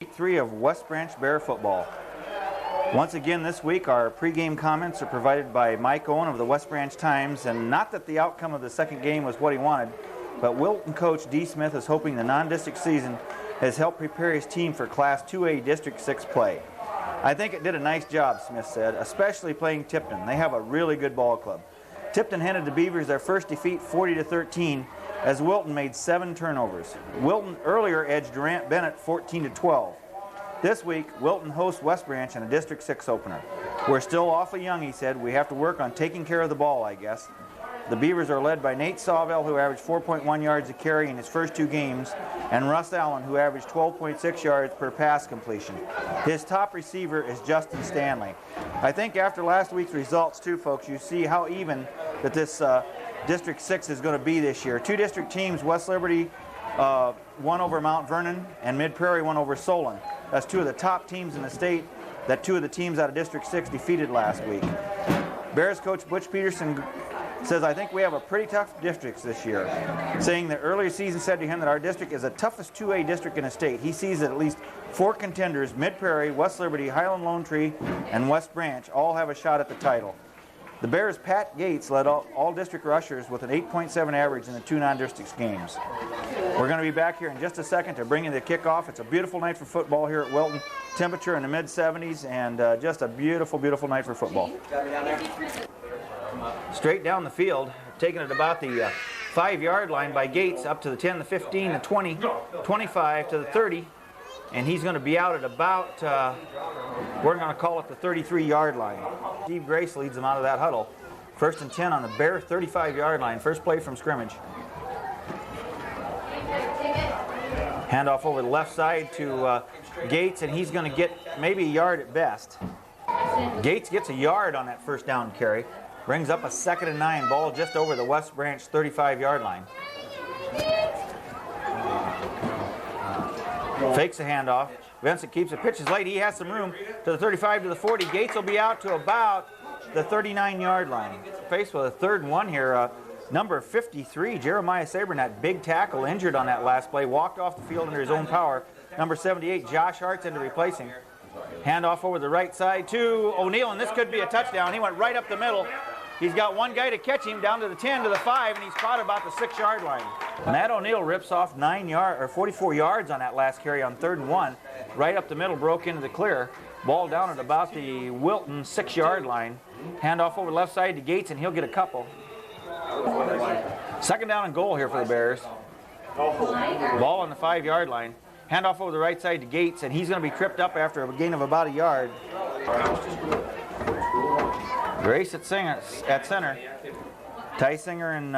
Week 3 of West Branch Bear football. Once again this week our pregame comments are provided by Mike Owen of the West Branch Times, and not that the outcome of the second game was what he wanted, but Wilton coach D. Smith is hoping the non-district season has helped prepare his team for Class 2A District 6 play. I think it did a nice job, Smith said, especially playing Tipton. They have a really good ball club. Tipton handed the Beavers their first defeat 40-13 as Wilton made 7 turnovers. Wilton earlier edged Durant Bennett 14-12. This week, Wilton hosts West Branch in a District 6 opener. We're still awfully young, he said. We have to work on taking care of the ball, I guess. The Beavers are led by Nate Sawvell, who averaged 4.1 yards a carry in his first 2 games, and Russ Allen, who averaged 12.6 yards per pass completion. His top receiver is Justin Stanley. I think after last week's results, too, folks, you see how even that this District 6 is going to be this year. 2 district teams, West Liberty won over Mount Vernon, and Mid Prairie won over Solon. That's 2 of the top teams in the state that 2 of the teams out of District 6 defeated last week. Bears coach Butch Peterson says, I think we have a pretty tough districts this year, saying that earlier season said to him that our district is the toughest 2A district in the state. He sees that at least 4 contenders, Mid Prairie, West Liberty, Highland Lone Tree, and West Branch, all have a shot at the title. The Bears' Pat Gates led all district rushers with an 8.7 average in the 2 non-district games. We're going to be back here in just a second to bring you the kickoff. It's a beautiful night for football here at Wilton. Temperature in the mid-70s, and just a beautiful, beautiful night for football. Straight down the field, taking it about the 5-yard line by Gates, up to the 10, the 15, the 20, 25 to the 30, and he's going to be out at about, we're going to call it the 33-yard line. Steve Grace leads them out of that huddle. 1st and 10 on the Bear 35-yard line, first play from scrimmage. Handoff over the left side to Gates, and he's going to get maybe a yard at best. Gates gets a yard on that first down carry. Brings up a 2nd and 9, ball just over the West Branch 35-yard line. Fakes a handoff. Vincent keeps it. Pitches late. He has some room to the 35 to the 40. Gates will be out to about the 39-yard line. Faced with a 3rd and 1 here. Number 53, Jeremiah Sabernat, big tackle, injured on that last play. Walked off the field under his own power. Number 78, Josh Hart's in to replace him. Handoff over the right side to O'Neill, and this could be a touchdown. He went right up the middle. He's got one guy to catch him down to the 10 to the 5, and he's caught about the 6-yard line. Matt O'Neill rips off 44 yards on that last carry on 3rd and 1. Right up the middle, broke into the clear. Ball down at about the Wilton 6-yard line. Handoff over the left side to Gates, and he'll get a couple. 2nd down and goal here for the Bears. Ball on the 5-yard line. Handoff over the right side to Gates, and he's going to be tripped up after a gain of about a yard. Grace at center. Tysinger and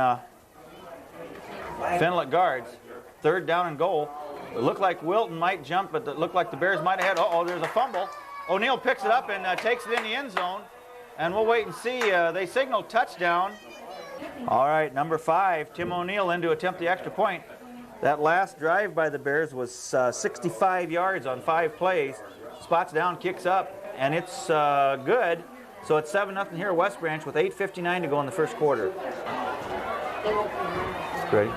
Fennell at guards. 3rd down and goal. It looked like Wilton might jump, but it looked like the Bears might have had. Uh-oh, there's a fumble. O'Neill picks it up and takes it in the end zone. And we'll wait and see. They signal touchdown. All right, number 5, Tim O'Neill in to attempt the extra point. That last drive by the Bears was 65 yards on 5 plays. Spots down, kicks up, and it's good. So it's 7-0 here at West Branch with 8:59 to go in the first quarter. Ready?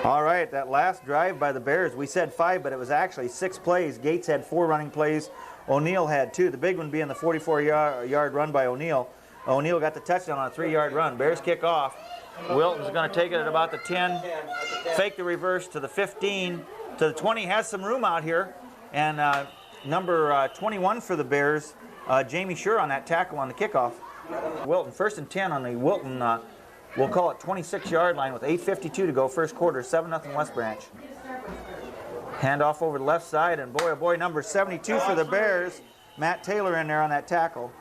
All right, that last drive by the Bears, we said 5, but it was actually 6 plays. Gates had 4 running plays. O'Neill had 2. The big one being the 44-yard run by O'Neill. O'Neill got the touchdown on a 3-yard run. Bears kick off. Wilton's going to take it at about the 10. Fake the reverse to the 15. To the 20. Has some room out here. And number 21 for the Bears, Jamie Schur on that tackle on the kickoff. Wilton, 1st and 10 on the Wilton, we'll call it 26-yard line with 8:52 to go, first quarter, 7-0 West Branch. Handoff over the left side, and boy, oh boy, number 72 for the Bears, Matt Taylor in there on that tackle.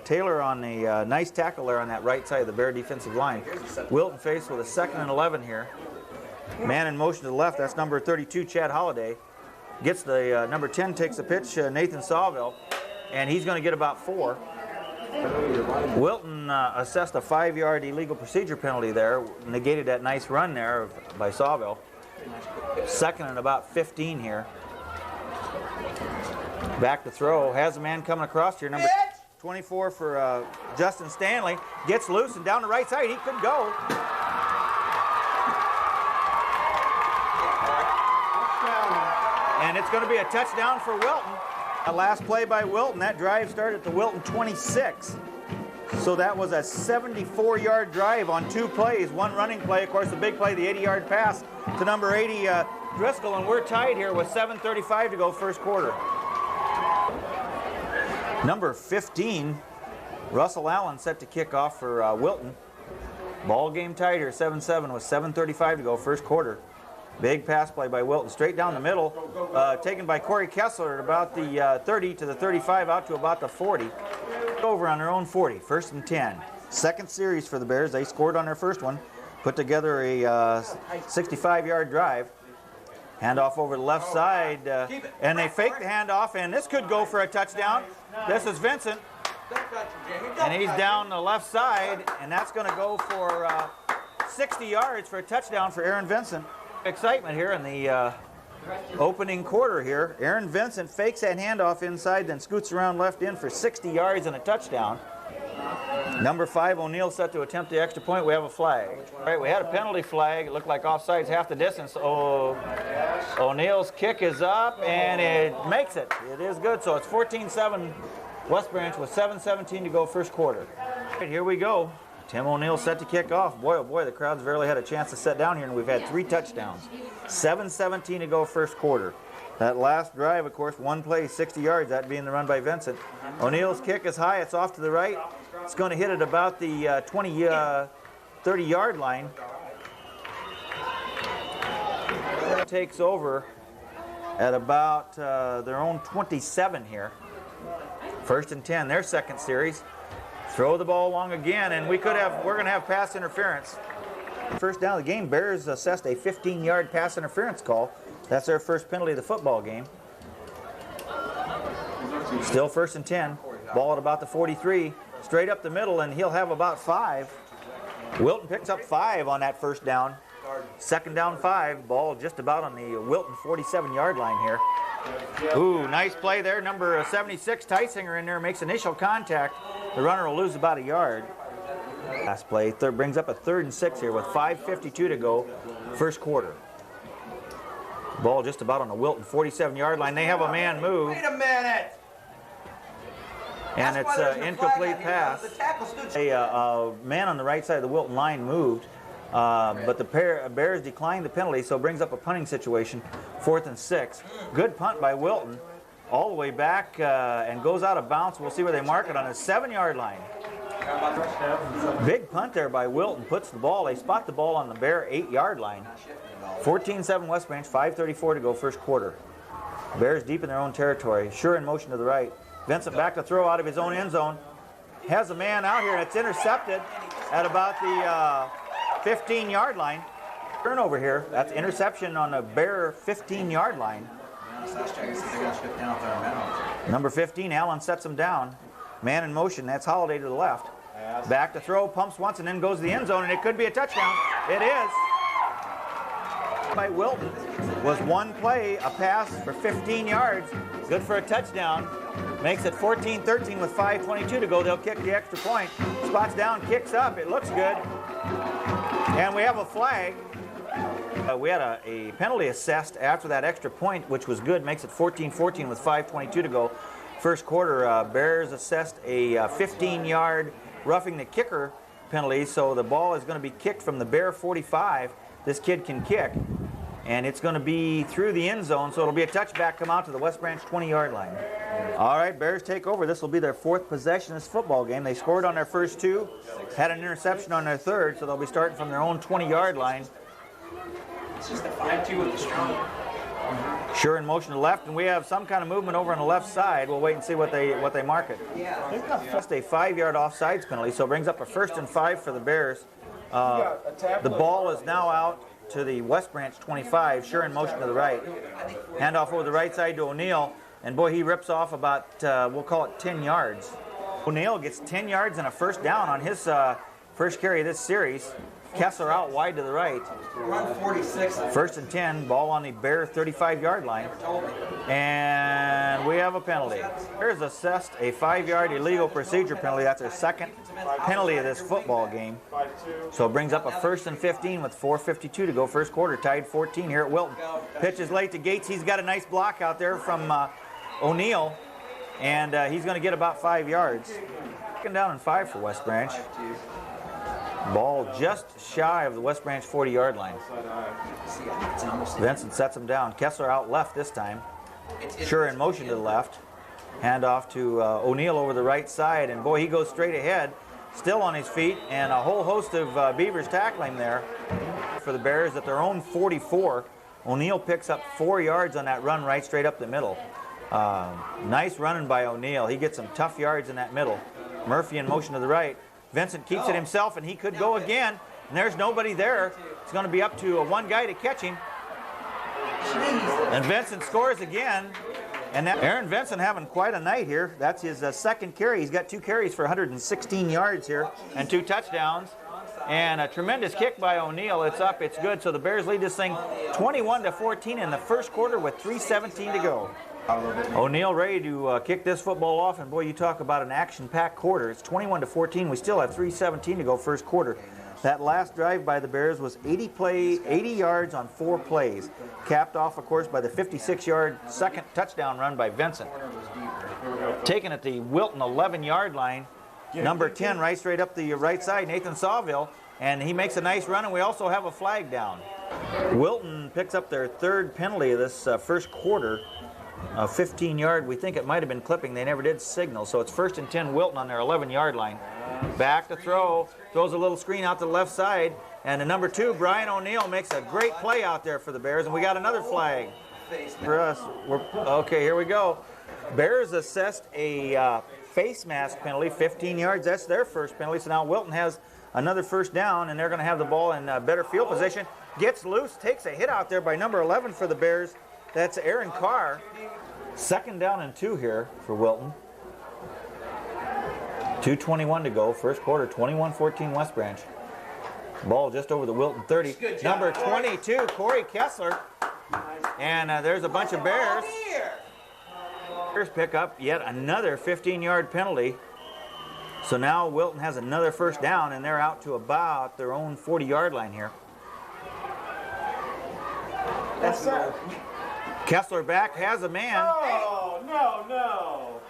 Taylor on the nice tackle there on that right side of the Bear defensive line. Wilton faced with a 2nd and 11 here. Man in motion to the left, that's number 32, Chad Holliday. Gets the number 10, takes the pitch, Nathan Sawville. And he's going to get about 4. Wilton assessed a 5-yard illegal procedure penalty there, negated that nice run there by Sawville. 2nd and about 15 here. Back to throw, has a man coming across here, number 24 for Justin Stanley. Gets loose and down the right side, he could go. And it's going to be a touchdown for Wilton. The last play by Wilton, that drive started at the Wilton 26. So that was a 74-yard drive on 2 plays. One running play, of course, the big play, the 80-yard pass to number 80, Driscoll, and we're tied here with 7:35 to go first quarter. Number 15, Russell Allen, set to kick off for Wilton. Ball game tied here, 7-7 with 7:35 to go first quarter. Big pass play by Wilton, straight down the middle, taken by Corey Kessler at about the 30 to the 35, out to about the 40. Over on their own 40, 1st and 10. Second series for the Bears. They scored on their first one, put together a 65-yard drive. Handoff over the left side, and they fake the handoff, and this could go for a touchdown. This is Vincent, and he's down the left side, and that's going to go for 60 yards for a touchdown for Aaron Vincent. Excitement here in the opening quarter here. Aaron Vincent fakes that handoff inside, then scoots around left in for 60 yards and a touchdown. Number 5, O'Neill, set to attempt the extra point. We have a flag. All right, we had a penalty flag. It looked like offsides half the distance. O'Neill's kick is up, and it makes it. It is good. So it's 14-7 West Branch with 7:17 to go first quarter. All right, here we go. Tim O'Neill set to kick off. Boy, oh boy, the crowd's barely had a chance to sit down here, and we've had 3 touchdowns. 7:17 to go first quarter. That last drive, of course, 1 play, 60 yards, that being the run by Vincent. O'Neill's kick is high. It's off to the right. It's going to hit at about the 30-yard line. Takes over at about their own 27 here. 1st and 10, their second series. Throw the ball along again, and we're going to have pass interference. First down of the game, Bears assessed a 15-yard pass interference call. That's their first penalty of the football game. Still 1st and 10. Ball at about the 43. Straight up the middle, and he'll have about 5. Wilton picks up 5 on that first down. Second down 5. Ball just about on the Wilton 47-yard line here. Ooh, nice play there. Number 76, Tysinger, in there, makes initial contact. The runner will lose about a yard. Last play brings up a 3rd and 6 here with 5:52 to go first quarter. Ball just about on the Wilton 47-yard line. They have a man move. Wait a minute! And it's an incomplete pass. A man on the right side of the Wilton line moved, but the Bears declined the penalty, so it brings up a punting situation, 4th and 6. Good punt by Wilton, all the way back and goes out of bounds. We'll see where they mark it on the 7-yard line. Big punt there by Wilton, puts the ball, they spot the ball on the Bear 8-yard line. 14-7 West Branch, 5:34 to go first quarter. Bears deep in their own territory, sure in motion to the right. Vincent back to throw out of his own end zone. Has a man out here, and it's intercepted at about the 15-yard line. Turnover here, that's interception on the Bear 15-yard line. Number 15, Allen sets him down. Man in motion, that's Holiday to the left. Back to throw, pumps once, and then goes to the end zone, and it could be a touchdown. It is. By Wilton was 1 play, a pass for 15 yards. Good for a touchdown. Makes it 14-13 with 5:22 to go. They'll kick the extra point. Spots down, kicks up. It looks good. And we have a flag. We had a penalty assessed after that extra point, which was good. Makes it 14-14 with 5:22 to go. First quarter, Bears assessed a 15-yard roughing the kicker penalty, so the ball is going to be kicked from the Bear 45. This kid can kick, and it's going to be through the end zone, so it'll be a touchback, come out to the West Branch 20-yard line. All right, Bears take over. This will be their 4th possession of this football game. They scored on their first 2, had an interception on their 3rd, so they'll be starting from their own 20-yard line. It's just a 5-2 with the strong. Sure in motion to the left, and we have some kind of movement over on the left side. We'll wait and see what they mark it. Just a 5-yard offsides penalty, so it brings up a 1st and 5 for the Bears. The ball is now out to the West Branch 25, sure in motion to the right. Handoff over the right side to O'Neill, and boy, he rips off about, we'll call it 10 yards. O'Neill gets 10 yards and a first down on his first carry of this series. Kessler out wide to the right. Run 46. 1st and 10, ball on the Bear 35-yard line. And we have a penalty. Here's assessed a 5-yard illegal procedure penalty. That's their second penalty of this football game. So it brings up a 1st and 15 with 4:52 to go. First quarter, tied 14 here at Wilton. Pitch is late to Gates. He's got a nice block out there from O'Neill, and he's going to get about 5 yards. Second down and 5 for West Branch. Ball just shy of the West Branch 40-yard line. Vincent sets him down. Kessler out left this time. Sure in motion to the left. Hand off to O'Neill over the right side, and boy, he goes straight ahead, still on his feet, and a whole host of Beavers tackling there for the Bears at their own 44. O'Neill picks up 4 yards on that run right straight up the middle. Nice running by O'Neill. He gets some tough yards in that middle. Murphy in motion to the right. Vincent keeps it himself, and he could go again, and there's nobody there. It's going to be up to one guy to catch him. And Vincent scores again. And that Aaron Vincent having quite a night here. That's his second carry. He's got 2 carries for 116 yards here and 2 touchdowns. And a tremendous kick by O'Neill. It's up, it's good. So the Bears lead this thing 21-14 in the first quarter with 3:17 to go. O'Neill ready to kick this football off, and boy, you talk about an action-packed quarter. It's 21-14. We still have 3:17 to go first quarter. That last drive by the Bears was 80 yards on 4 plays, capped off, of course, by the 56-yard second touchdown run by Vincent. Taken at the Wilton 11-yard line, number 10 right straight up the right side, Nathan Sawville, and he makes a nice run, and we also have a flag down. Wilton picks up their 3rd penalty of this first quarter. 15-yard, we think it might have been clipping. They never did signal, so it's 1st and 10 Wilton on their 11-yard line. Back to throw, throws a little screen out to the left side, and the number 2, Brian O'Neill, makes a great play out there for the Bears, and we got another flag for us. Okay, here we go. Bears assessed a face mask penalty, 15 yards. That's their first penalty, so now Wilton has another first down, and they're going to have the ball in better field position. Gets loose, takes a hit out there by number 11 for the Bears. That's Aaron Carr. 2nd down and 2 here for Wilton. 2:21 to go. First quarter, 21-14 West Branch. Ball just over the Wilton 30. Number 22, Corey Kessler. And there's a bunch of Bears. Bears pick up yet another 15-yard penalty. So now Wilton has another first down, and they're out to about their own 40-yard line here. That's it. Kessler back, has a man. No.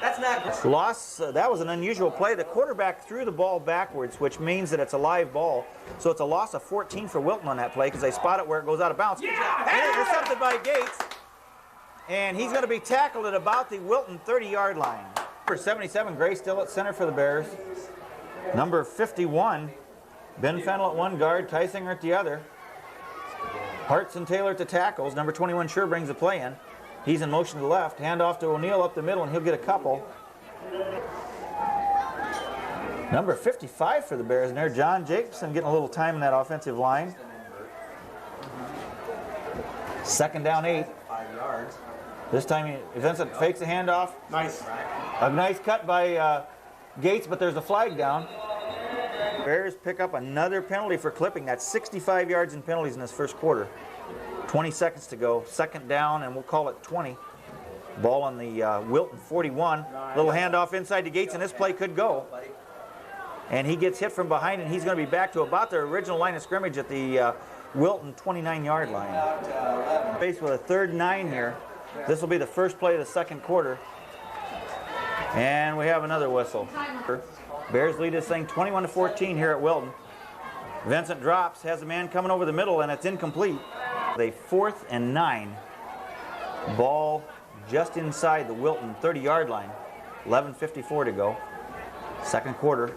That's not good. Loss, that was an unusual play. The quarterback threw the ball backwards, which means that it's a live ball. So it's a loss of 14 for Wilton on that play because they spot it where it goes out of bounds. And intercepted by Gates. And he's going to be tackled at about the Wilton 30-yard line. Number 77, Gray still at center for the Bears. Number 51, Ben Fennell at one guard, Tysinger at the other. Hartz and Taylor at the tackles. Number 21 sure brings the play in. He's in motion to the left. Hand off to O'Neill up the middle, and he'll get a couple. Number 55 for the Bears in there, John Jacobson, getting a little time in that offensive line. 2nd down 8. 5 yards. This time Vincent fakes the handoff. Nice. A nice cut by Gates, but there's a flag down. Bears pick up another penalty for clipping. That's 65 yards in penalties in this first quarter. 20 seconds to go. 2nd down, and we'll call it 20. Ball on the Wilton 41. Little handoff inside to Gates, and this play could go. And he gets hit from behind, and he's going to be back to about their original line of scrimmage at the Wilton 29-yard line. Faced with a 3rd and 9 here. This will be the first play of the second quarter. And we have another whistle. Bears lead this thing 21-14 here at Wilton. Vincent drops, has a man coming over the middle, and it's incomplete. A 4th and 9. Ball just inside the Wilton 30-yard line. 11:54 to go. Second quarter.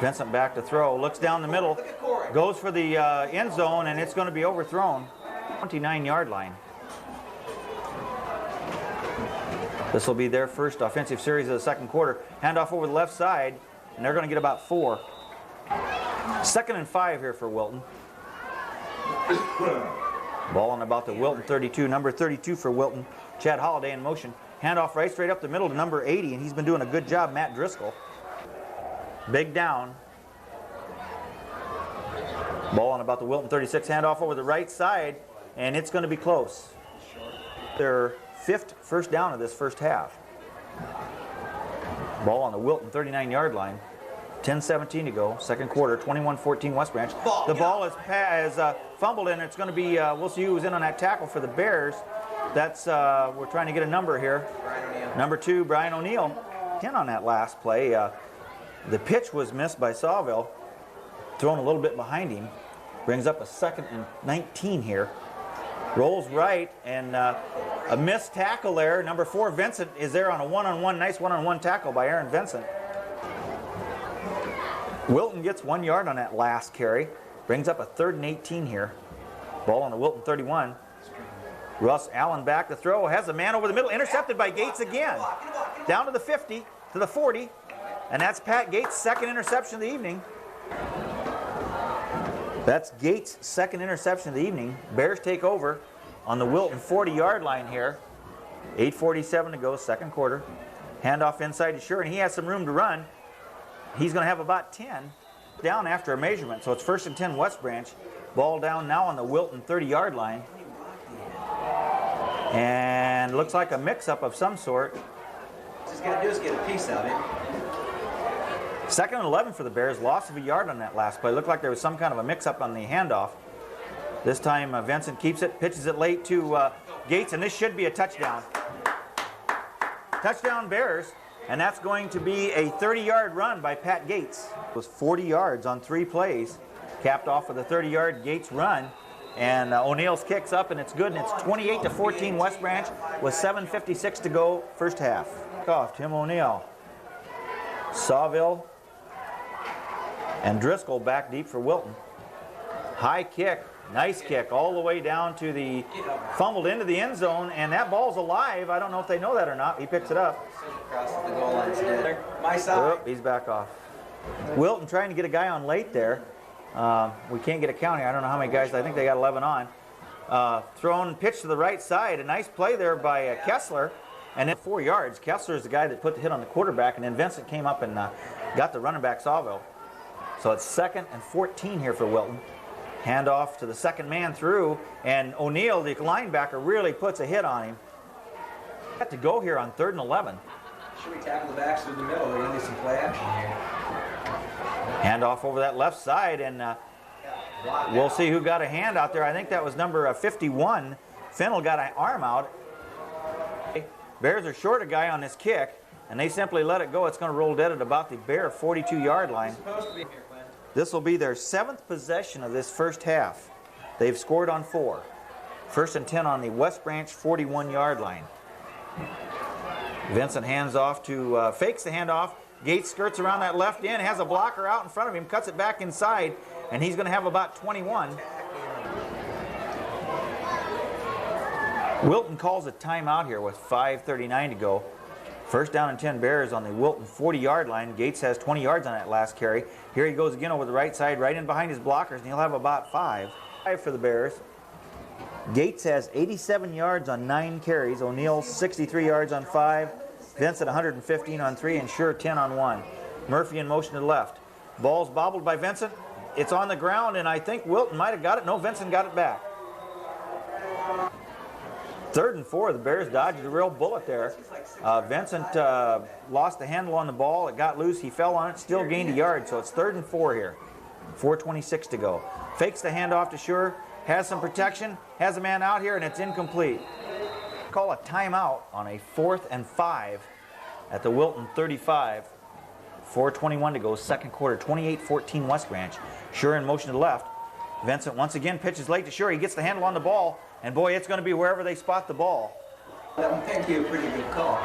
Vincent back to throw. Looks down the middle. Goes for the end zone, and it's going to be overthrown. 29-yard line. This will be their first offensive series of the second quarter. Handoff over the left side, and they're going to get about 4. 2nd and 5 here for Wilton. Ball on about the Wilton 32. Number 32 for Wilton. Chad Holliday in motion. Handoff right straight up the middle to number 80, and he's been doing a good job, Matt Driscoll. Big down. Ball on about the Wilton 36. Handoff over the right side, and it's going to be close. Their 5th first down of this first half. Ball on the Wilton 39-yard line. 10:17 to go, second quarter, 21-14 West Branch. The ball is fumbled, and it's going to be, we'll see who's in on that tackle for the Bears. That's, we're trying to get a number here. Number 2, Brian O'Neill. 10 on that last play. The pitch was missed by Sawville, thrown a little bit behind him. Brings up a 2nd and 19 here. Rolls right, and a missed tackle there. Number 4, Vincent, is there on a one-on-one, nice one-on-one tackle by Aaron Vincent. Wilton gets 1 yard on that last carry. Brings up a 3rd and 18 here. Ball on the Wilton 31. Russ Allen back to throw. Has a man over the middle. Intercepted by Gates again. Down to the 50, to the 40. And that's Pat Gates' 2nd interception of the evening. That's Gates' 2nd interception of the evening. Bears take over on the Wilton 40-yard line here. 8:47 to go, second quarter. Handoff inside to Shure, and he has some room to run. He's going to have about 10 down after a measurement. So it's 1st and 10 West Branch. Ball down now on the Wilton 30-yard line. And looks like a mix-up of some sort. What he's going to do is get a piece of it. 2nd and 11 for the Bears. Loss of a yard on that last play. Looked like there was some kind of a mix-up on the handoff. This time Vincent keeps it, pitches it late to Gates, and this should be a touchdown. Touchdown Bears. And that's going to be a 30-yard run by Pat Gates. It was 40 yards on 3 plays, capped off with a 30-yard Gates run. And O'Neill's kicks up, and it's good, and it's 28-14 West Branch with 7:56 to go, first half. Off Tim O'Neill. Sawville and Driscoll back deep for Wilton. High kick, nice kick, all the way down to the, fumbled into the end zone, and that ball's alive. I don't know if they know that or not. He picks it up. Across the goal line instead. My side. He's back off. Wilton trying to get a guy on late there. We can't get a count here. I don't know how many guys. I think they got 11 on. Thrown pitch to the right side. A nice play there by Kessler. And then 4 yards. Kessler is the guy that put the hit on the quarterback. And then Vincent came up and got the running back Sawville. So it's 2nd and 14 here for Wilton. Handoff to the 2nd man through. And O'Neill, the linebacker, really puts a hit on him. Got to go here on 3rd and 11. Should we tackle the backs through the middle? We're going to do some play action here. Handoff over that left side, and we'll see who got a hand out there. I think that was number 51. Fennell got an arm out. Bears are short a guy on this kick, and they simply let it go. It's going to roll dead at about the Bear 42-yard line. This will be their 7th possession of this first half. They've scored on 4. 1st and 10 on the West Branch 41-yard line. Vincent hands off to, fakes the handoff. Gates skirts around that left end, has a blocker out in front of him, cuts it back inside, and he's going to have about 21. Wilton calls a timeout here with 5:39 to go. 1st down and 10 Bears on the Wilton 40-yard line. Gates has 20 yards on that last carry. Here he goes again over the right side, right in behind his blockers, and he'll have about 5. 5 for the Bears. Gates has 87 yards on 9 carries. O'Neill 63 yards on 5. Vincent 115 on 3, and Shure 10 on 1. Murphy in motion to the left. Ball's bobbled by Vincent. It's on the ground, and I think Wilton might have got it. No, Vincent got it back. 3rd and 4. The Bears dodged a real bullet there. Vincent lost the handle on the ball. It got loose. He fell on it. Still gained a yard, so it's 3rd and 4 here. 4:26 to go. Fakes the handoff to Shure. Has some protection. Has a man out here, and it's incomplete. Call a timeout on a 4th and 5 at the Wilton 35. 4:21 to go, second quarter, 28-14 West Branch. Shure in motion to the left. Vincent once again pitches late to Shure. He gets the handle on the ball, and boy, it's going to be wherever they spot the ball. That would think you a pretty good call.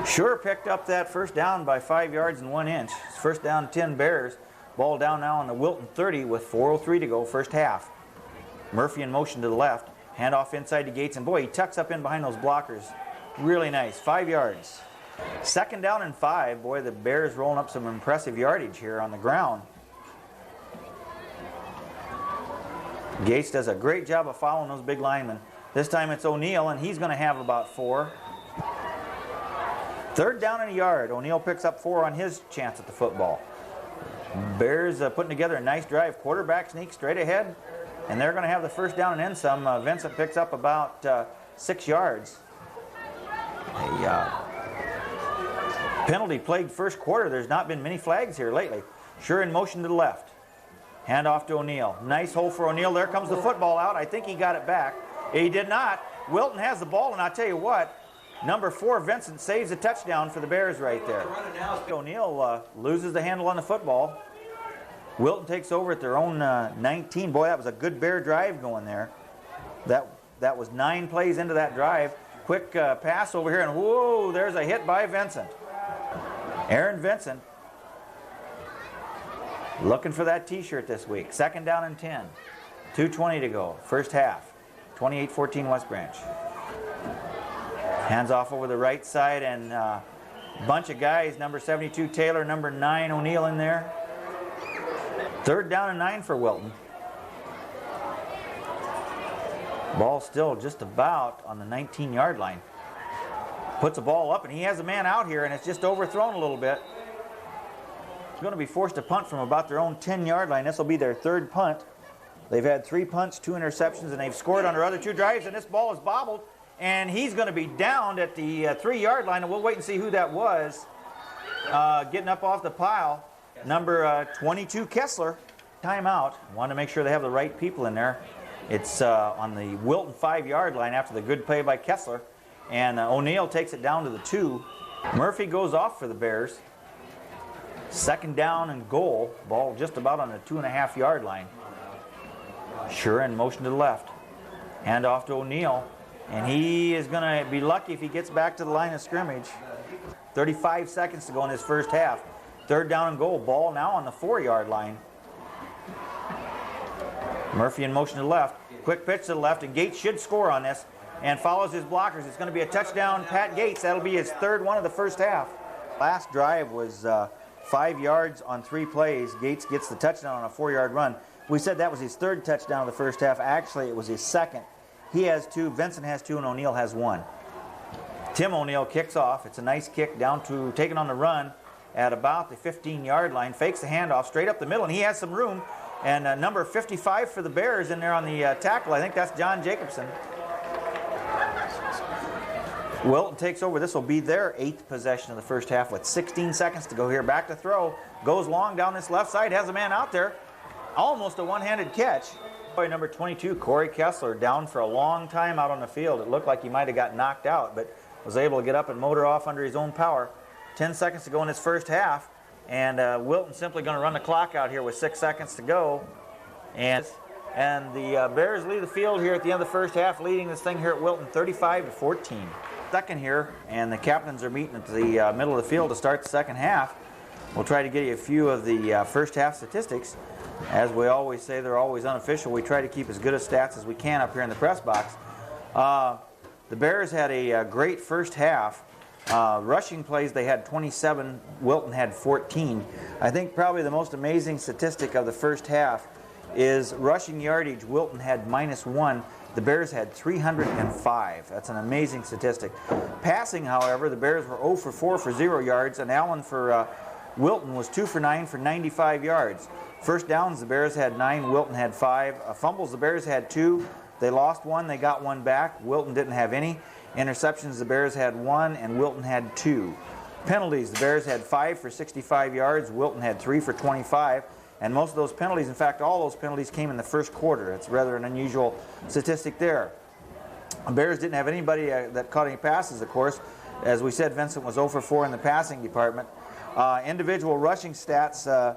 Shure picked up that first down by 5 yards and 1 inch. It's 1st down 10 Bears. Ball down now on the Wilton 30 with 4:03 to go, first half. Murphy in motion to the left. Handoff inside to Gates, and boy, he tucks up in behind those blockers. Really nice, 5 yards. 2nd down and 5. Boy, the Bears rolling up some impressive yardage here on the ground. Gates does a great job of following those big linemen. This time it's O'Neill, and he's going to have about 4. 3rd down and a yard. O'Neill picks up 4 on his chance at the football. Bears putting together a nice drive. Quarterback sneaks straight ahead, and they're going to have the first down and then some. Vincent picks up about 6 yards. Penalty-plagued first quarter. There's not been many flags here lately. Sure in motion to the left. Hand off to O'Neill. Nice hole for O'Neill. There comes the football out. I think he got it back. He did not. Wilton has the ball, and I'll tell you what, number 4, Vincent, saves a touchdown for the Bears right there. O'Neill loses the handle on the football. Wilton takes over at their own 19. Boy, that was a good Bear drive going there. That was 9 plays into that drive. Quick pass over here, and whoa, there's a hit by Vincent. Aaron Vincent looking for that t-shirt this week. 2nd down and 10. 2:20 to go. First half. 28-14 West Branch. Hands off over the right side, and a bunch of guys. Number 72 Taylor, number 9 O'Neill in there. 3rd down and 9 for Wilton. Ball still just about on the 19-yard line. Puts the ball up, and he has a man out here, and it's just overthrown a little bit. He's going to be forced to punt from about their own 10-yard line. This will be their 3rd punt. They've had 3 punts, 2 interceptions, and they've scored on their other 2 drives, and this ball is bobbled, and he's going to be downed at the 3-yard line, and we'll wait and see who that was. Getting up off the pile, number 22 Kessler. Timeout. Want to make sure they have the right people in there. It's on the Wilton 5-yard line after the good play by Kessler. And O'Neill takes it down to the 2. Murphy goes off for the Bears. 2nd down and goal. Ball just about on the 2.5-yard line. Sure in motion to the left. Hand off to O'Neill. And he is going to be lucky if he gets back to the line of scrimmage. 35 seconds to go in his first half. 3rd down and goal. Ball now on the 4-yard line. Murphy in motion to the left. Quick pitch to the left, and Gates should score on this and follows his blockers. It's going to be a touchdown, Pat Gates. That'll be his 3rd one of the first half. Last drive was 5 yards on 3 plays. Gates gets the touchdown on a 4-yard run. We said that was his 3rd touchdown of the first half. Actually, it was his 2nd. He has 2, Vincent has 2, and O'Neill has 1. Tim O'Neill kicks off. It's a nice kick down to taking on the run at about the 15-yard line. Fakes the handoff straight up the middle, and he has some room. And number 55 for the Bears in there on the tackle. I think that's John Jacobson. Wilton takes over. This will be their 8th possession of the first half with 16 seconds to go here. Back to throw. Goes long down this left side. Has a man out there. Almost a one-handed catch. Number 22, Corey Kessler, down for a long time out on the field. It looked like he might have got knocked out, but was able to get up and motor off under his own power. 10 seconds to go in this first half. And Wilton's simply going to run the clock out here with 6 seconds to go. And the Bears leave the field here at the end of the first half, leading this thing here at Wilton 35-14. Second here, and the captains are meeting at the middle of the field to start the second half. We'll try to get you a few of the first half statistics. As we always say, they're always unofficial. We try to keep as good a stats as we can up here in the press box. The Bears had a great first half. Rushing plays, they had 27. Wilton had 14. I think probably the most amazing statistic of the first half is rushing yardage. Wilton had -1. The Bears had 305. That's an amazing statistic. Passing, however, the Bears were 0 for 4 for 0 yards, and Allen for Wilton was 2 for 9 for 95 yards. First downs, the Bears had 9. Wilton had 5. Fumbles, the Bears had 2. They lost 1. They got 1 back. Wilton didn't have any. Interceptions, the Bears had 1, and Wilton had 2. Penalties, the Bears had 5 for 65 yards. Wilton had 3 for 25. And most of those penalties, in fact, all those penalties came in the first quarter. It's rather an unusual statistic there. The Bears didn't have anybody that caught any passes, of course. As we said, Vincent was 0 for 4 in the passing department. Individual rushing stats,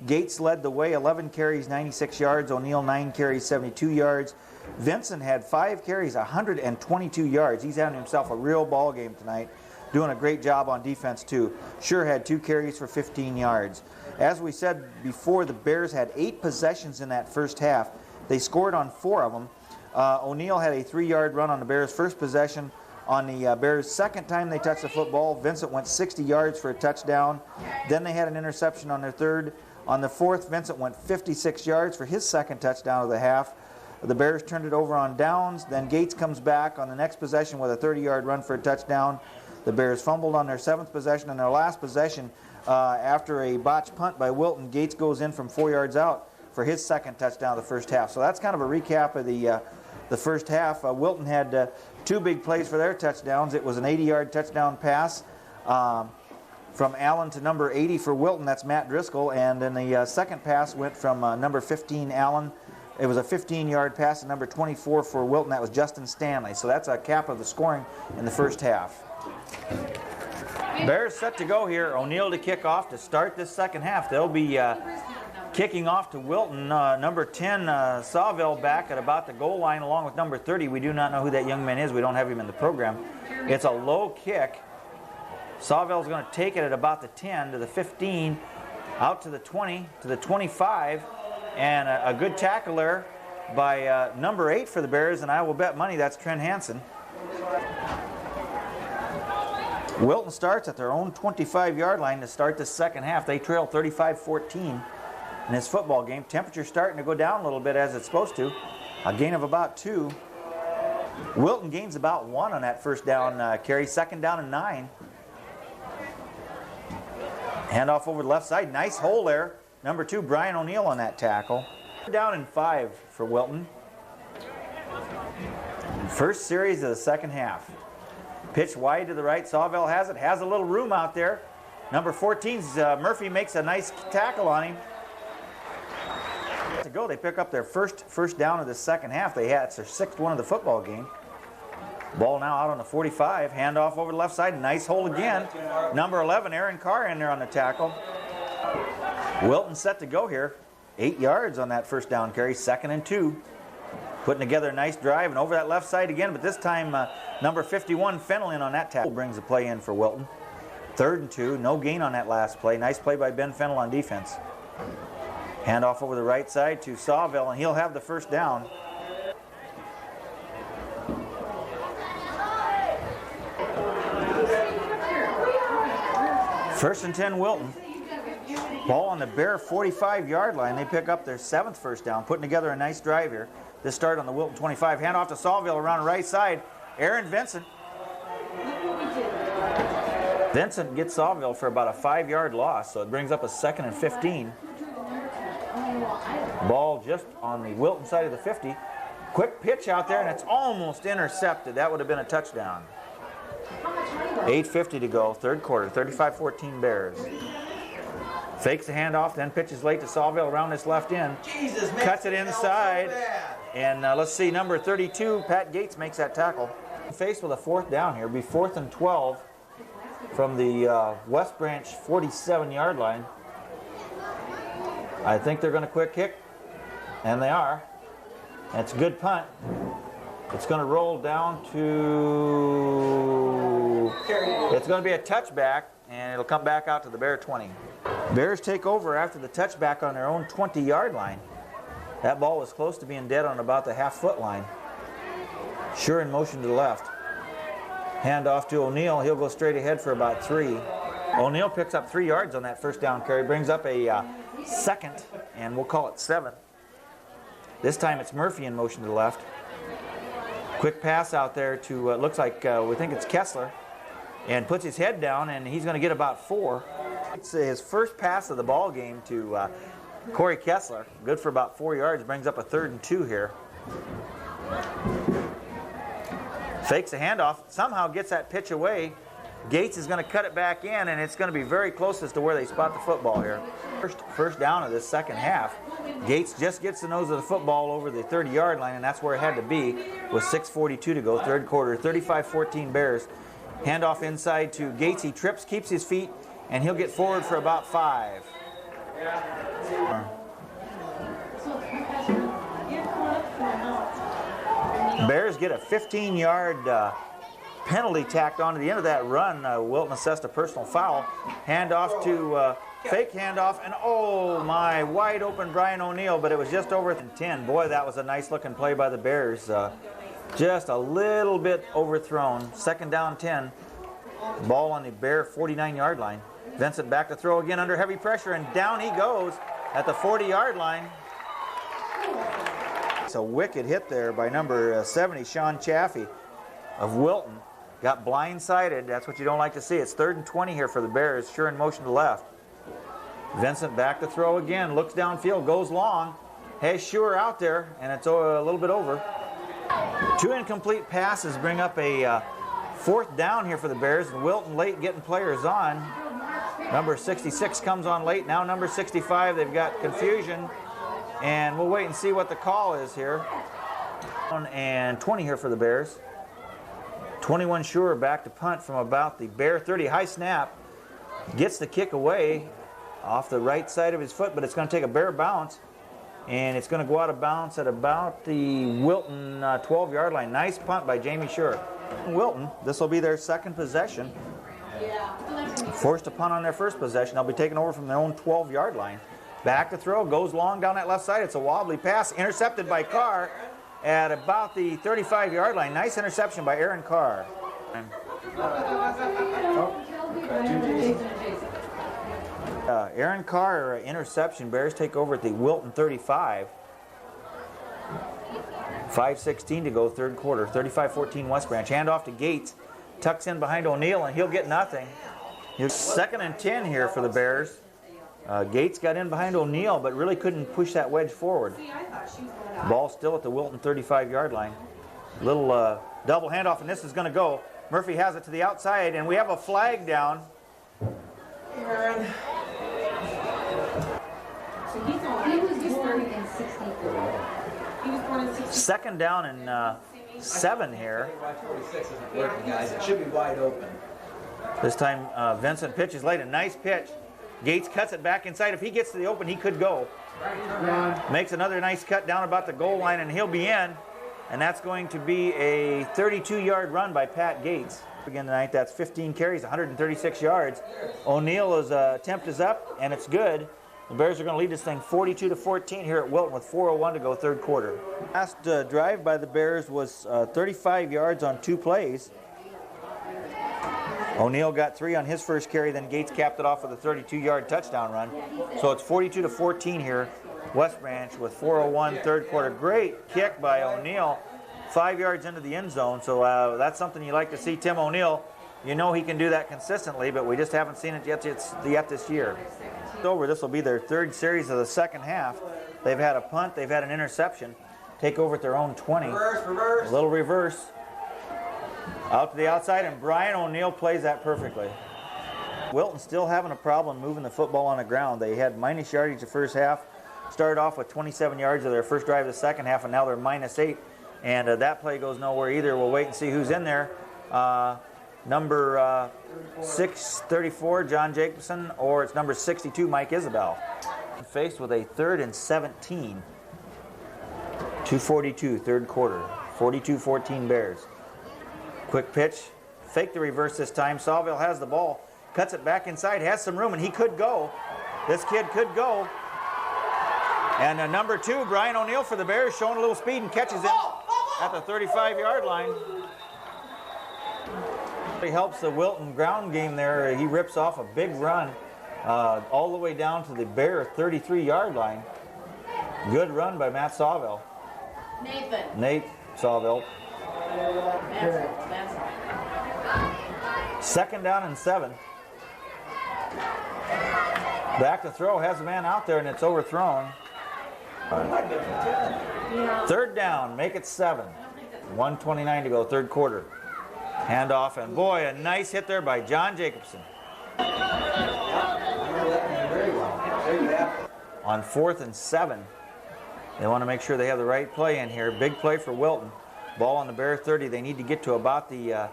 Gates led the way, 11 carries, 96 yards. O'Neill, 9 carries, 72 yards. Vincent had 5 carries, 122 yards. He's having himself a real ball game tonight. Doing a great job on defense, too. Sure had 2 carries for 15 yards. As we said before, the Bears had 8 possessions in that first half. They scored on 4 of them. O'Neill had a 3-yard run on the Bears' first possession. On the Bears' second time they touched the football, Vincent went 60 yards for a touchdown. Then they had an interception on their third. On the fourth, Vincent went 56 yards for his second touchdown of the half. The Bears turned it over on downs. Then Gates comes back on the next possession with a 30-yard run for a touchdown. The Bears fumbled on their 7th possession. And their last possession, after a botched punt by Wilton, Gates goes in from 4 yards out for his second touchdown of the first half. So that's kind of a recap of the first half. Wilton had two big plays for their touchdowns. It was an 80-yard touchdown pass from Allen to number 80 for Wilton. That's Matt Driscoll. And then the second pass went from number 15 Allen. It was a 15-yard pass to number 24 for Wilton. That was Justin Stanley. So that's a cap of the scoring in the first half. Bears set to go here. O'Neill to kick off to start this second half. They'll be kicking off to Wilton. Number 10, Sawville, back at about the goal line along with number 30. We do not know who that young man is. We don't have him in the program. It's a low kick. Sawville's going to take it at about the 10 to the 15, out to the 20, to the 25, and a good tackle there by number 8 for the Bears, and I will bet money that's Trent Hansen. Wilton starts at their own 25-yard line to start the second half. They trail 35-14 in this football game. Temperature starting to go down a little bit as it's supposed to. A gain of about 2. Wilton gains about 1 on that first down carry. Second down and 9. Handoff over the left side. Nice hole there. Number 2, Brian O'Neill on that tackle. Down and 5 for Wilton. First series of the second half. Pitch wide to the right. Sawville has it. Has a little room out there. Number 14's Murphy makes a nice tackle on him. To go, they pick up their first down of the second half. It's their 6th one of the football game. Ball now out on the 45. Handoff over the left side. Nice hole again. Number 11, Aaron Carr, in there on the tackle. Wilton set to go here. 8 yards on that first down carry. 2nd and 2. Putting together a nice drive and over that left side again, but this time number 51, Fenelon, on that tackle brings the play in for Wilton. 3rd and 2. No gain on that last play. Nice play by Ben Fennell on defense. Handoff over the right side to Sawville, and he'll have the first down. First and 10, Wilton. Ball on the Bear 45-yard line. They pick up their 7th first down, putting together a nice drive here. This start on the Wilton 25. Handoff to Sawville around the right side. Aaron Vincent. Vincent gets Sawville for about a 5-yard loss, so it brings up a 2nd and 15. Ball just on the Wilton side of the 50. Quick pitch out there, and it's almost intercepted. That would have been a touchdown. 8:50 to go, third quarter, 35-14 Bears. Fakes the handoff, then pitches late to Sawville around this left end. Jesus, cuts it inside. So and let's see, number 32, Pat Gates, makes that tackle. Faced with a 4th down here, be 4th and 12 from the West Branch 47-yard line. I think they're going to quick kick, and they are. That's a good punt. It's going to roll down to, it's going to be a touchback, and it'll come back out to the Bear 20. Bears take over after the touchback on their own 20-yard line. That ball was close to being dead on about the half-foot line. Sure in motion to the left. Handoff to O'Neill. He'll go straight ahead for about 3. O'Neill picks up 3 yards on that first down carry. Brings up a 2nd, and we'll call it 7. This time it's Murphy in motion to the left. Quick pass out there to, looks like, we think it's Kessler. And puts his head down, and he's going to get about 4. It's his first pass of the ball game to Corey Kessler. Good for about 4 yards. Brings up a 3rd and 2 here. Fakes a handoff. Somehow gets that pitch away. Gates is going to cut it back in, and it's going to be very close as to where they spot the football here. First down of this second half. Gates just gets the nose of the football over the 30-yard line, and that's where it had to be with 6:42 to go, third quarter. 35-14 Bears. Handoff inside to Gates. He trips, keeps his feet, and he'll get forward for about 5. Bears get a 15-yard penalty tacked onto the end of that run. Wilton assessed a personal foul. Handoff to fake handoff, and oh my, wide open Brian O'Neill, but it was just over 10. Boy, that was a nice looking play by the Bears. Just a little bit overthrown. 2nd down 10. Ball on the Bear 49-yard line. Vincent back to throw again under heavy pressure, and down he goes at the 40-yard line. It's a wicked hit there by number 70, Sean Chaffee of Wilton. Got blindsided. That's what you don't like to see. It's 3rd and 20 here for the Bears. Sure in motion to the left. Vincent back to throw again. Looks downfield, goes long. Has Sure out there, and it's a little bit over. Two incomplete passes bring up a fourth down here for the Bears, and Wilton late getting players on. Number 66 comes on late. Now number 65, they've got confusion, and we'll wait and see what the call is here. And 20 here for the Bears. 21 Sure back to punt from about the Bear 30. High snap. Gets the kick away off the right side of his foot, but it's going to take a Bear bounce, and it's going to go out of bounds at about the Wilton 12-yard line. Nice punt by Jamie Sure. Wilton, this will be their second possession. Forced a punt on their first possession. They'll be taken over from their own 12-yard line. Back to throw, goes long down that left side. It's a wobbly pass, intercepted by Carr at about the 35-yard line. Nice interception by Aaron Carr. Aaron Carr interception. Bears take over at the Wilton 35. 5:16 to go, third quarter. 35-14 West Branch. Handoff to Gates. Tucks in behind O'Neill, and he'll get nothing. Second and 10 here for the Bears. Gates got in behind O'Neill, but really couldn't push that wedge forward. Ball still at the Wilton 35-yard line. Little double handoff, and this is going to go. Murphy has it to the outside, and we have a flag down. Aaron. So he was born in 64. He was born in 64. Second down and 7 here. 46 isn't working, guys. It should be wide open. This time Vincent pitches late. A nice pitch. Gates cuts it back inside. If he gets to the open, he could go. Makes another nice cut down about the goal line, and he'll be in. And that's going to be a 32-yard run by Pat Gates. Again tonight, that's 15 carries, 136 yards. O'Neill's attempt is up, and it's good. The Bears are going to lead this thing 42-14 here at Wilton with 4:01 to go, third quarter. Last drive by the Bears was 35 yards on 2 plays. O'Neill got 3 on his first carry, then Gates capped it off with a 32-yard touchdown run. So it's 42-14 here, West Branch with 4:01 third quarter. Great kick by O'Neill, 5 yards into the end zone. So that's something you like to see. Tim O'Neill, you know he can do that consistently, but we just haven't seen it yet this year. Over. This will be their third series of the second half. They've had a punt, they've had an interception. Take over at their own 20. Reverse. A little reverse. Out to the outside, and Brian O'Neill plays that perfectly. Wilton still having a problem moving the football on the ground. They had minus yardage the first half. Started off with 27 yards of their first drive of the second half, and now they're -8. And that play goes nowhere either. We'll wait and see who's in there. Number 634, John Jacobson, or it's number 62, Mike Isabel. Faced with a 3rd and 17. 2:42, third quarter. 42-14 Bears. Quick pitch. Fake the reverse this time. Sawville has the ball. Cuts it back inside. Has some room, and he could go. This kid could go. And number 2, Brian O'Neill for the Bears, showing a little speed and catches it at the 35-yard line. He helps the Wilton ground game there. He rips off a big run all the way down to the Bear 33-yard line. Good run by Matt Sawville. Nate Sawville. Second down and 7. Back to throw, has a man out there, and it's overthrown. Third down, make it 7. 1:29 to go, third quarter. Handoff, and boy, a nice hit there by John Jacobson. On 4th and 7. They want to make sure they have the right play in here. Big play for Wilton. Ball on the Bear 30. They need to get to about the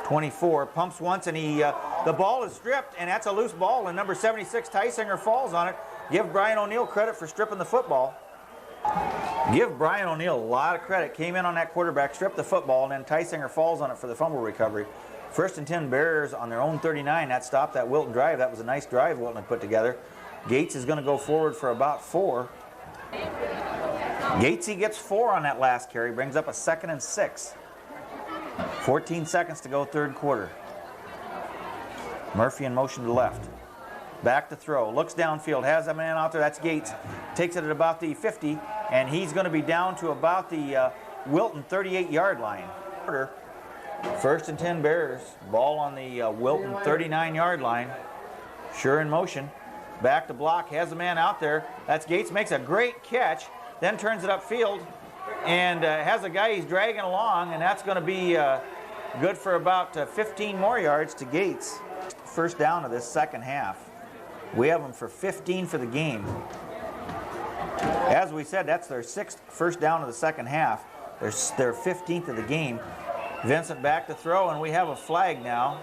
24. Pumps once, and the ball is stripped, and that's a loose ball, and number 76, Tysinger, falls on it. Give Brian O'Neill credit for stripping the football. Give Brian O'Neill a lot of credit. Came in on that quarterback, stripped the football, and then Tysinger falls on it for the fumble recovery. 1st and 10 Bears on their own 39. That stopped that Wilton drive. That was a nice drive Wilton had put together. Gates is going to go forward for about 4. Gatesy gets 4 on that last carry, brings up a 2nd and 6. 14 seconds to go, third quarter. Murphy in motion to left. Back to throw, looks downfield, has a man out there, that's Gates. Takes it at about the 50, and he's going to be down to about the Wilton 38-yard line. 1st and 10 Bears, ball on the Wilton 39-yard line. Sure in motion, back to block, has a man out there, that's Gates, makes a great catch, then turns it upfield, and has a guy he's dragging along, and that's going to be good for about 15 more yards to Gates. First down of this second half. We have them for 15 for the game. As we said, that's their 6th first down of the second half. Their 15th of the game. Vincent back to throw, and we have a flag now.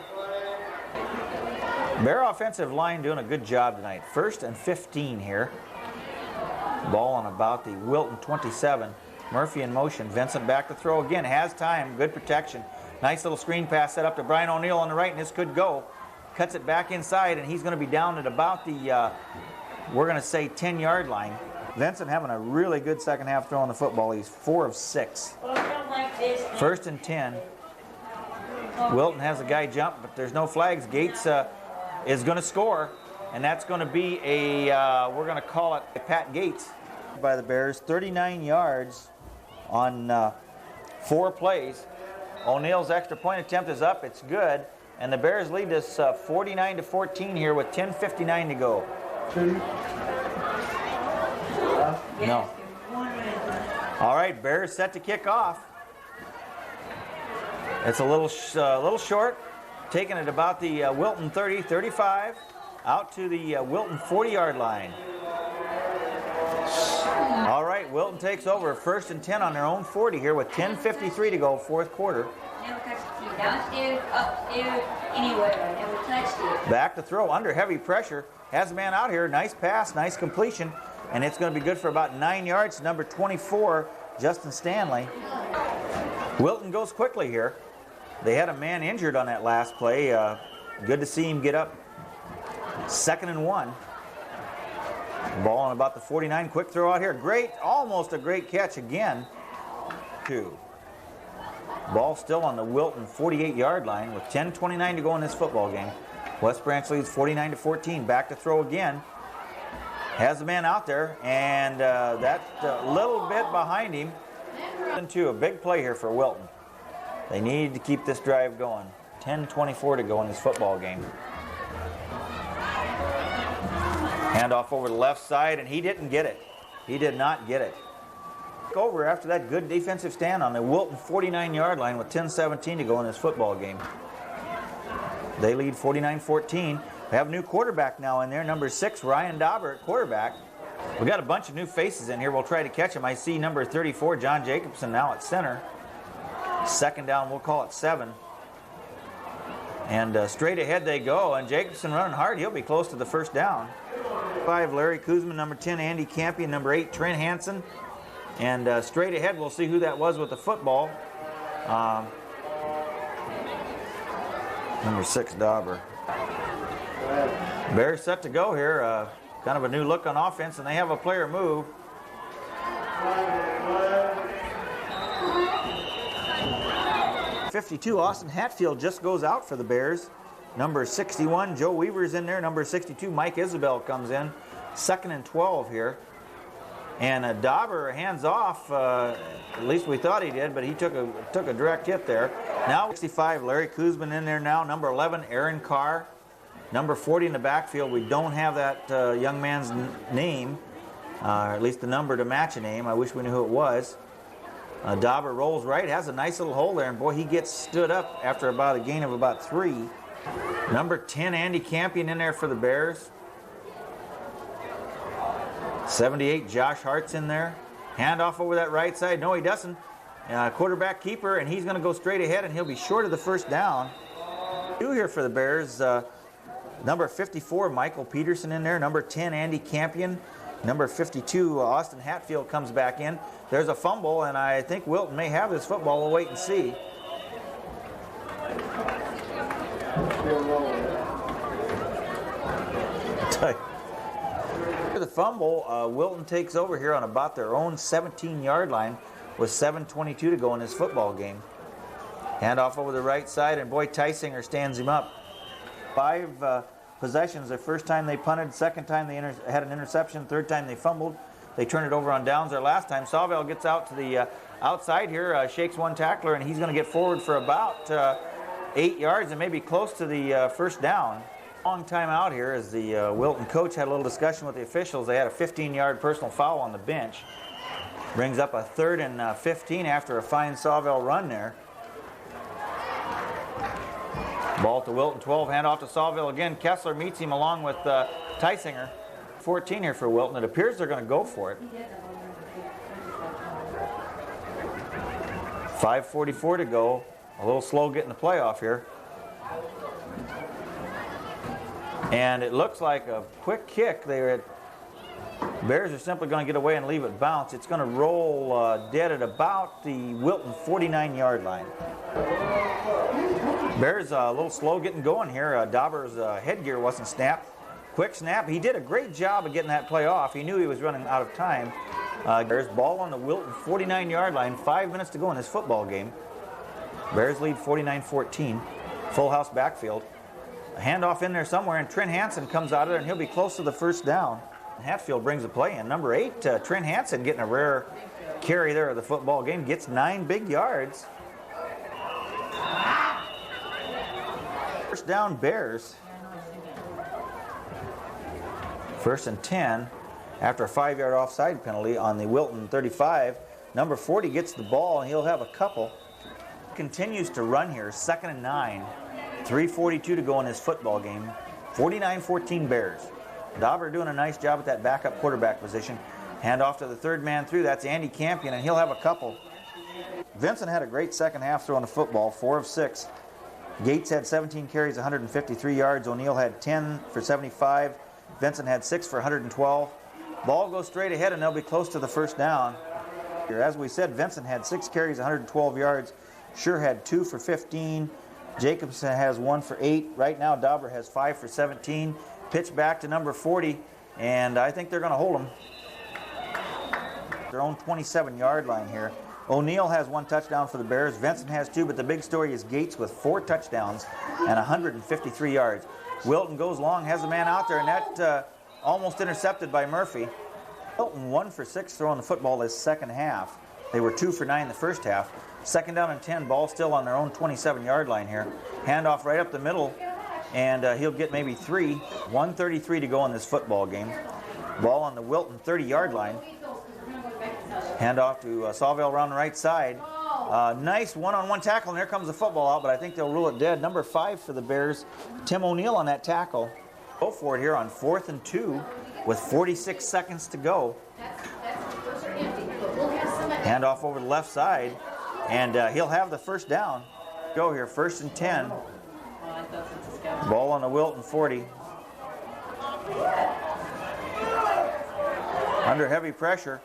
Bear offensive line doing a good job tonight. 1st and 15 here. Ball on about the Wilton 27. Murphy in motion. Vincent back to throw again. Has time. Good protection. Nice little screen pass set up to Brian O'Neill on the right, and this could go. Cuts it back inside, and he's going to be down at about the, we're going to say, 10-yard line. Vincent having a really good second half throwing the football. He's 4 of 6. 1st and 10. Wilton has a guy jump, but there's no flags. Gates is going to score, and that's going to be a, we're going to call it a Pat Gates by the Bears. 39 yards on 4 plays. O'Neill's extra point attempt is up. It's good, and the Bears lead us 49-14 here with 10:59 to go. No. All right, Bears set to kick off. It's a little short, taking it about the Wilton 30, 35, out to the Wilton 40-yard line. All right, Wilton takes over 1st and 10 on their own 40 here with 10:53 to go, 4th quarter. Never touched it. Downstairs, upstairs, anywhere. Never touched it. Back to throw under heavy pressure. Has a man out here. Nice pass, nice completion. And it's going to be good for about 9 yards. Number 24, Justin Stanley. Wilton goes quickly here. They had a man injured on that last play. Good to see him get up. 2nd and 1. Ball on about the 49. Quick throw out here. Great, almost a great catch again. 2. Ball still on the Wilton 48-yard line with 10:29 to go in this football game. West Branch leads 49-14. Back to throw again. Has the man out there, and that little bit behind him. Into a big play here for Wilton. They need to keep this drive going. 10:24 to go in this football game. Handoff over the left side, and he didn't get it. He did not get it. Over after that good defensive stand on the Wilton 49-yard line with 10:17 to go in this football game. They lead 49-14. We have a new quarterback now in there, number 6, Ryan Dauber at quarterback. We got a bunch of new faces in here. We'll try to catch them. I see number 34, John Jacobson, now at center. 2nd down, we'll call it 7. And straight ahead they go, and Jacobson running hard. He'll be close to the 1st down. 5, Larry Kuzman, number 10, Andy Campion, number 8, Trent Hansen. And straight ahead, we'll see who that was with the football. Number 6, Dauber. Bears set to go here. Kind of a new look on offense, and they have a player move. .52, Austin Hatfield just goes out for the Bears. Number 61, Joe Weaver's in there. Number 62, Mike Isabel comes in. 2nd and 12 here. And Dauber hands off, at least we thought he did, but he took a direct hit there. Now 65, Larry Kuzman in there now. Number 11, Aaron Carr. Number 40 in the backfield. We don't have that young man's name, or at least the number to match a name. I wish we knew who it was. Dauber rolls right, has a nice little hole there, and boy, he gets stood up after about a gain of about 3. Number 10, Andy Campion in there for the Bears. 78, Josh Hart's in there. Handoff over that right side. No, he doesn't. Quarterback keeper, and he's going to go straight ahead, and he'll be short of the 1st down. 2 here for the Bears. Number 54, Michael Peterson in there. Number 10, Andy Campion. Number 52, Austin Hatfield comes back in. There's a fumble, and I think Wilton may have this football. We'll wait and see. The fumble, Wilton takes over here on about their own 17-yard line with 7:22 to go in this football game. Handoff over the right side, and boy, Tysinger stands him up. 5 possessions. The first time they punted, second time they had an interception, third time they fumbled. They turned it over on downs their last time. Sawville gets out to the outside here, shakes one tackler, and he's going to get forward for about 8 yards and maybe close to the 1st down. Long time out here as the Wilton coach had a little discussion with the officials. They had a 15-yard personal foul on the bench. Brings up a 3rd and 15 after a fine Sawville run there. Ball to Wilton, 12, handoff to Sawville again. Kessler meets him along with Tysinger. 14 here for Wilton. It appears they're going to go for it. 5:44 to go. A little slow getting the play off here. And it looks like a quick kick. Bears are simply going to get away and leave it bounce. It's going to roll dead at about the Wilton 49-yard line. Bears a little slow getting going here. Dauber's headgear wasn't snapped. Quick snap. He did a great job of getting that play off. He knew he was running out of time. Bears ball on the Wilton 49-yard line. 5 minutes to go in this football game. Bears lead 49-14. Full house backfield. A handoff in there somewhere, and Trent Hansen comes out of there, and he'll be close to the first down. Hatfield brings the play in. Number 8, Trent Hansen, getting a rare carry there of the football game. Gets 9 big yards. First down, Bears. 1st and 10 after a 5-yard offside penalty on the Wilton 35. Number 40 gets the ball, and he'll have a couple. Continues to run here. 2nd and 9. 3:42 to go in this football game. 49-14 Bears. Dauber doing a nice job at that backup quarterback position. Hand off to the 3rd man through. That's Andy Campion, and he'll have a couple. Vincent had a great second half throwing the football, 4 of 6. Gates had 17 carries, 153 yards. O'Neill had 10 for 75. Vincent had 6 for 112. Ball goes straight ahead, and they'll be close to the first down. As we said, Vincent had 6 carries, 112 yards. Sure had 2 for 15. Jacobson has 1 for 8. Right now, Dauber has 5 for 17. Pitch back to number 40, and I think they're going to hold them. Their own 27-yard line here. O'Neill has 1 touchdown for the Bears. Vincent has 2, but the big story is Gates with 4 touchdowns and 153 yards. Wilton goes long, has a man out there, and that almost intercepted by Murphy. Wilton 1 for 6 throwing the football this second half. They were 2 for 9 the first half. 2nd down and 10, ball still on their own 27-yard line here. Handoff right up the middle, and he'll get maybe 3. 1:33 to go in this football game. Ball on the Wilton 30-yard line. Handoff to Sawville around the right side. Nice one-on-one tackle, and here comes the football out, but I think they'll rule it dead. Number 5 for the Bears, Tim O'Neill on that tackle. Go for it here on 4th and 2 with 46 seconds to go. Handoff over the left side, and he'll have the first down. Go here, 1st and 10. Ball on the Wilton 40. Under heavy pressure.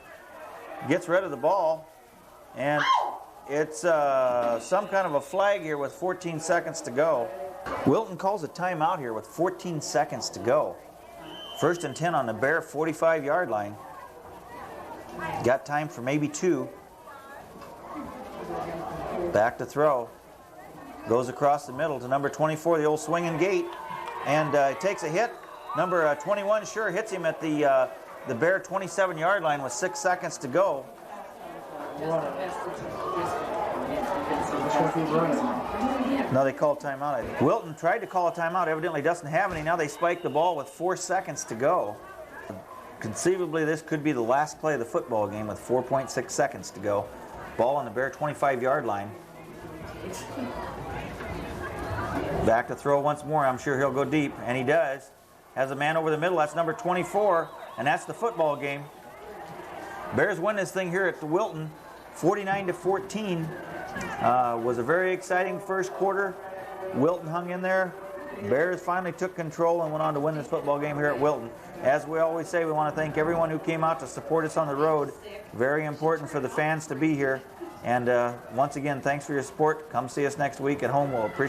Gets rid of the ball, and it's some kind of a flag here with 14 seconds to go. Wilton calls a timeout here with 14 seconds to go. 1st and 10 on the Bear 45-yard line. Got time for maybe 2. Back to throw. Goes across the middle to number 24, the old swinging gate, and takes a hit. Number 21 sure hits him at the Bear 27-yard line with 6 seconds to go. No, they called timeout, I think. Wilton tried to call a timeout, evidently doesn't have any. Now they spike the ball with 4 seconds to go. Conceivably, this could be the last play of the football game with 4.6 seconds to go. Ball on the Bear 25-yard line. Back to throw once more. I'm sure he'll go deep, and he does. Has a man over the middle. That's number 24, and that's the football game. Bears win this thing here at the Wilton, 49-14. Was a very exciting first quarter. Wilton hung in there. Bears finally took control and went on to win this football game here at Wilton. As we always say, we want to thank everyone who came out to support us on the road. Very important for the fans to be here. And once again, thanks for your support. Come see us next week at home. We'll appreciate it.